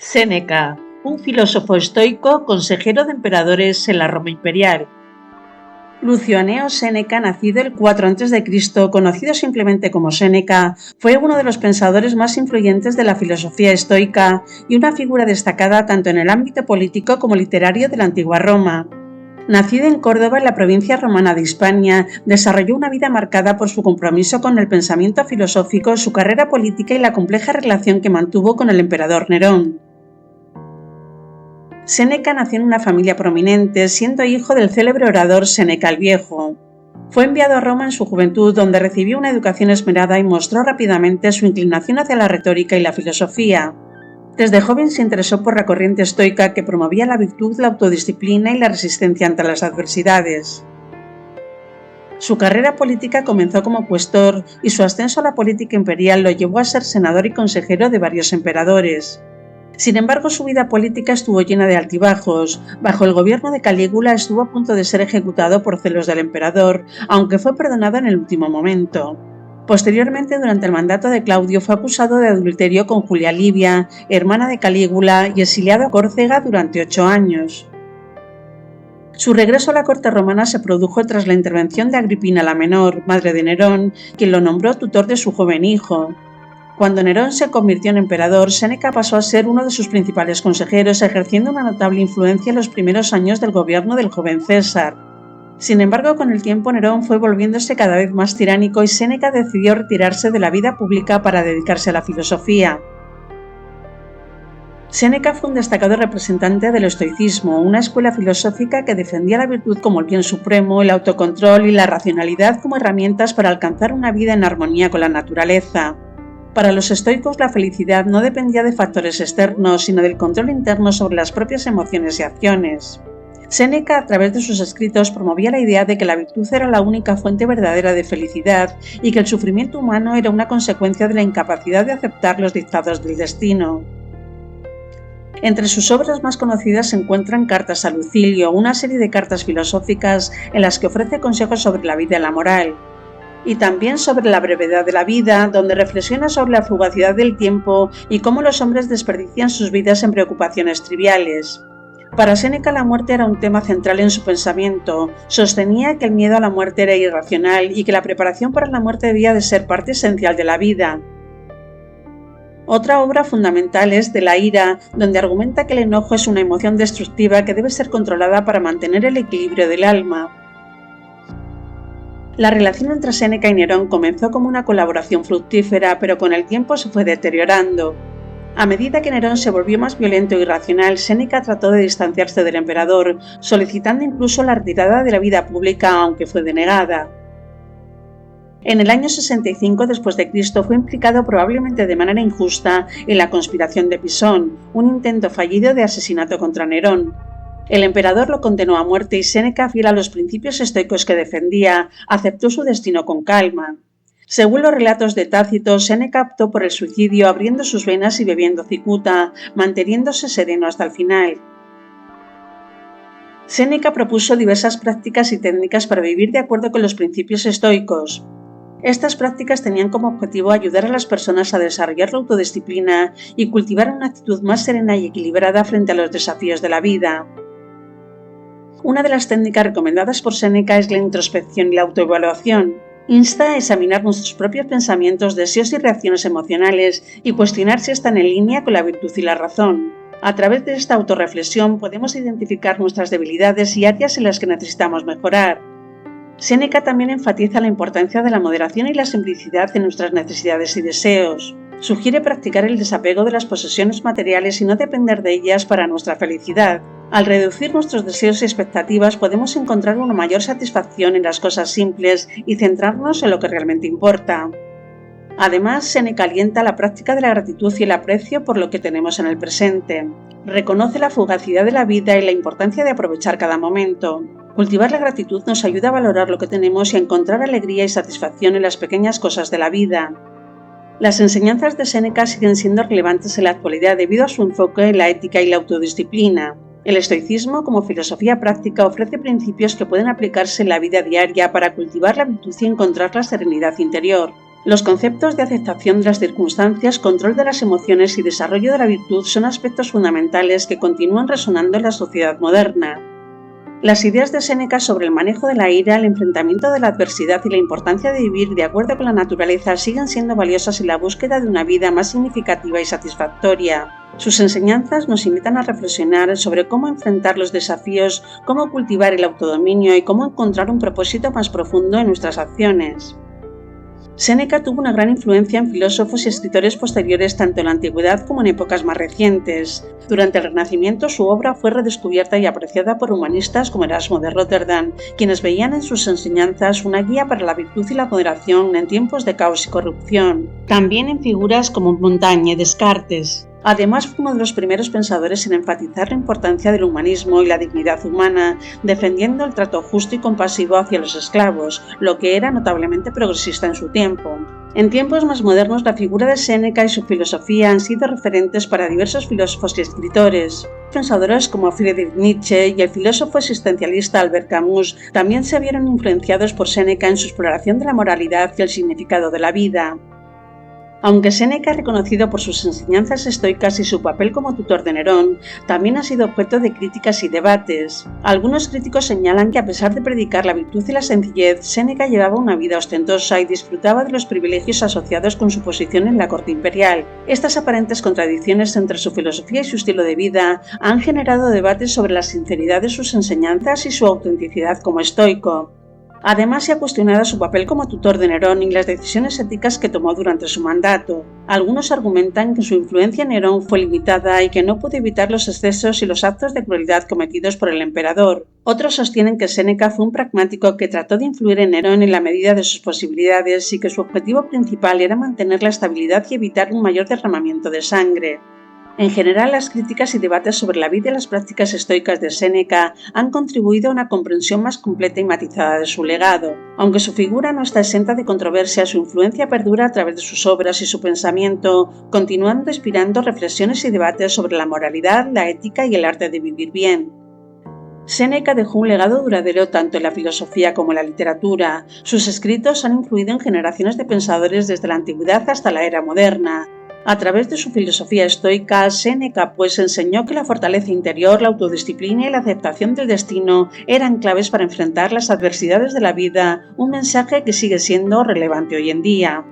Séneca, un filósofo estoico, consejero de emperadores en la Roma imperial. Lucio Anneo Séneca, nacido el 4 a.C., conocido simplemente como Séneca, fue uno de los pensadores más influyentes de la filosofía estoica y una figura destacada tanto en el ámbito político como literario de la antigua Roma. Nacido en Córdoba, en la provincia romana de Hispania, desarrolló una vida marcada por su compromiso con el pensamiento filosófico, su carrera política y la compleja relación que mantuvo con el emperador Nerón. Séneca nació en una familia prominente, siendo hijo del célebre orador Séneca el Viejo. Fue enviado a Roma en su juventud, donde recibió una educación esmerada y mostró rápidamente su inclinación hacia la retórica y la filosofía. Desde joven se interesó por la corriente estoica que promovía la virtud, la autodisciplina y la resistencia ante las adversidades. Su carrera política comenzó como cuestor y su ascenso a la política imperial lo llevó a ser senador y consejero de varios emperadores. Sin embargo, su vida política estuvo llena de altibajos. Bajo el gobierno de Calígula estuvo a punto de ser ejecutado por celos del emperador, aunque fue perdonado en el último momento. Posteriormente, durante el mandato de Claudio, fue acusado de adulterio con Julia Livia, hermana de Calígula, y exiliado a Córcega durante 8 años. Su regreso a la corte romana se produjo tras la intervención de Agripina la Menor, madre de Nerón, quien lo nombró tutor de su joven hijo. Cuando Nerón se convirtió en emperador, Séneca pasó a ser uno de sus principales consejeros, ejerciendo una notable influencia en los primeros años del gobierno del joven César. Sin embargo, con el tiempo Nerón fue volviéndose cada vez más tiránico y Séneca decidió retirarse de la vida pública para dedicarse a la filosofía. Séneca fue un destacado representante del estoicismo, una escuela filosófica que defendía la virtud como el bien supremo, el autocontrol y la racionalidad como herramientas para alcanzar una vida en armonía con la naturaleza. Para los estoicos, la felicidad no dependía de factores externos, sino del control interno sobre las propias emociones y acciones. Séneca, a través de sus escritos, promovía la idea de que la virtud era la única fuente verdadera de felicidad y que el sufrimiento humano era una consecuencia de la incapacidad de aceptar los dictados del destino. Entre sus obras más conocidas se encuentran Cartas a Lucilio, una serie de cartas filosóficas en las que ofrece consejos sobre la vida y la moral, y también sobre la brevedad de la vida, donde reflexiona sobre la fugacidad del tiempo y cómo los hombres desperdician sus vidas en preocupaciones triviales. Para Séneca la muerte era un tema central en su pensamiento. Sostenía que el miedo a la muerte era irracional y que la preparación para la muerte debía de ser parte esencial de la vida. Otra obra fundamental es De la ira, donde argumenta que el enojo es una emoción destructiva que debe ser controlada para mantener el equilibrio del alma. La relación entre Séneca y Nerón comenzó como una colaboración fructífera, pero con el tiempo se fue deteriorando. A medida que Nerón se volvió más violento e irracional, Séneca trató de distanciarse del emperador, solicitando incluso la retirada de la vida pública, aunque fue denegada. En el año 65 d.C. fue implicado probablemente de manera injusta en la conspiración de Pisón, un intento fallido de asesinato contra Nerón. El emperador lo condenó a muerte y Séneca, fiel a los principios estoicos que defendía, aceptó su destino con calma. Según los relatos de Tácito, Séneca optó por el suicidio abriendo sus venas y bebiendo cicuta, manteniéndose sereno hasta el final. Séneca propuso diversas prácticas y técnicas para vivir de acuerdo con los principios estoicos. Estas prácticas tenían como objetivo ayudar a las personas a desarrollar la autodisciplina y cultivar una actitud más serena y equilibrada frente a los desafíos de la vida. Una de las técnicas recomendadas por Séneca es la introspección y la autoevaluación. Insta a examinar nuestros propios pensamientos, deseos y reacciones emocionales y cuestionar si están en línea con la virtud y la razón. A través de esta autorreflexión podemos identificar nuestras debilidades y áreas en las que necesitamos mejorar. Séneca también enfatiza la importancia de la moderación y la simplicidad en nuestras necesidades y deseos. Sugiere practicar el desapego de las posesiones materiales y no depender de ellas para nuestra felicidad. Al reducir nuestros deseos y expectativas podemos encontrar una mayor satisfacción en las cosas simples y centrarnos en lo que realmente importa. Además, Séneca alienta la práctica de la gratitud y el aprecio por lo que tenemos en el presente. Reconoce la fugacidad de la vida y la importancia de aprovechar cada momento. Cultivar la gratitud nos ayuda a valorar lo que tenemos y a encontrar alegría y satisfacción en las pequeñas cosas de la vida. Las enseñanzas de Séneca siguen siendo relevantes en la actualidad debido a su enfoque en la ética y la autodisciplina. El estoicismo, como filosofía práctica, ofrece principios que pueden aplicarse en la vida diaria para cultivar la virtud y encontrar la serenidad interior. Los conceptos de aceptación de las circunstancias, control de las emociones y desarrollo de la virtud son aspectos fundamentales que continúan resonando en la sociedad moderna. Las ideas de Séneca sobre el manejo de la ira, el enfrentamiento de la adversidad y la importancia de vivir de acuerdo con la naturaleza siguen siendo valiosas en la búsqueda de una vida más significativa y satisfactoria. Sus enseñanzas nos invitan a reflexionar sobre cómo enfrentar los desafíos, cómo cultivar el autodominio y cómo encontrar un propósito más profundo en nuestras acciones. Séneca tuvo una gran influencia en filósofos y escritores posteriores tanto en la antigüedad como en épocas más recientes. Durante el Renacimiento su obra fue redescubierta y apreciada por humanistas como Erasmo de Róterdam, quienes veían en sus enseñanzas una guía para la virtud y la moderación en tiempos de caos y corrupción. También en figuras como Montaigne y Descartes. Además, fue uno de los primeros pensadores en enfatizar la importancia del humanismo y la dignidad humana, defendiendo el trato justo y compasivo hacia los esclavos, lo que era notablemente progresista en su tiempo. En tiempos más modernos, la figura de Séneca y su filosofía han sido referentes para diversos filósofos y escritores. Pensadores como Friedrich Nietzsche y el filósofo existencialista Albert Camus también se vieron influenciados por Séneca en su exploración de la moralidad y el significado de la vida. Aunque Séneca es reconocido por sus enseñanzas estoicas y su papel como tutor de Nerón, también ha sido objeto de críticas y debates. Algunos críticos señalan que a pesar de predicar la virtud y la sencillez, Séneca llevaba una vida ostentosa y disfrutaba de los privilegios asociados con su posición en la corte imperial. Estas aparentes contradicciones entre su filosofía y su estilo de vida han generado debates sobre la sinceridad de sus enseñanzas y su autenticidad como estoico. Además, se ha cuestionado su papel como tutor de Nerón y las decisiones éticas que tomó durante su mandato. Algunos argumentan que su influencia en Nerón fue limitada y que no pudo evitar los excesos y los actos de crueldad cometidos por el emperador. Otros sostienen que Séneca fue un pragmático que trató de influir en Nerón en la medida de sus posibilidades y que su objetivo principal era mantener la estabilidad y evitar un mayor derramamiento de sangre. En general, las críticas y debates sobre la vida y las prácticas estoicas de Séneca han contribuido a una comprensión más completa y matizada de su legado. Aunque su figura no está exenta de controversia, su influencia perdura a través de sus obras y su pensamiento, continuando inspirando reflexiones y debates sobre la moralidad, la ética y el arte de vivir bien. Séneca dejó un legado duradero tanto en la filosofía como en la literatura. Sus escritos han influido en generaciones de pensadores desde la antigüedad hasta la era moderna. A través de su filosofía estoica, Séneca enseñó que la fortaleza interior, la autodisciplina y la aceptación del destino eran claves para enfrentar las adversidades de la vida, un mensaje que sigue siendo relevante hoy en día.